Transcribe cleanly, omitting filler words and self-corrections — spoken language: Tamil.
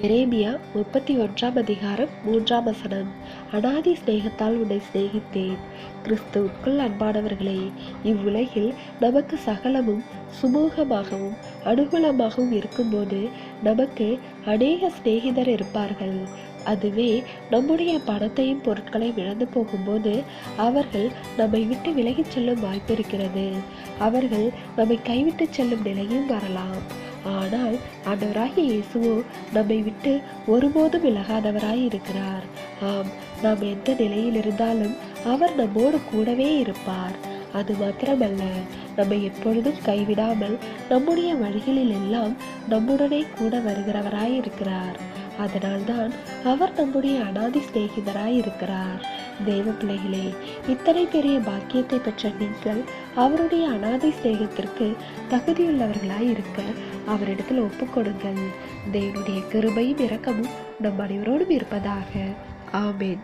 எரேமியா 31:3 அநாதி சிநேகத்தால் உன்னை சிநேகித்தேன். கிறிஸ்துவுக்குள் அன்பானவர்களே, இவ்வுலகில் நமக்கு சகலமும் சுமூகமாகவும் அனுகூலமாகவும் இருக்கும்போது நமக்கு அநேக சிநேகிதர் இருப்பார்கள். அதுவே நம்முடைய பணத்தையும் பொருட்களையும் இழந்து போகும்போது அவர்கள் நம்மை விட்டு விலகிச் செல்லும் வாய்ப்பு இருக்கிறது. அவர்கள் நம்மை கைவிட்டு செல்லும் நிலையும் வரலாம். ஆனால் ஆண்டவராகிய இயேசுவோ நம்மை விட்டு ஒருபோதும் விலகாதவராய் இருக்கிறார். ஆம், நாம் எந்த நிலையில் இருந்தாலும் அவர் நம்மோடு கூடவே இருப்பார். அது மாத்திரமல்ல, நம்மை எப்பொழுதும் கைவிடாமல் நம்முடைய வழிகளில் எல்லாம் நம்முடனே கூட வருகிறவராய் இருக்கிறார். அதனால்தான் அவர் நம்முடைய அநாதி சிநேகிதராய் இருக்கிறார். தேவ பிள்ளைகளே, இத்தனை பெரிய பாக்கியத்தை பெற்ற நீங்கள் அவருடைய அநாதி சிநேகத்திற்கு தகுதியுள்ளவர்களாய் இருக்க அவரிடத்தில் ஒப்புக்கொடுங்கள். தேவனுடைய கிருபையும் இரக்கமும் நம் அனைவரோடும் இருப்பதாக. ஆமென்.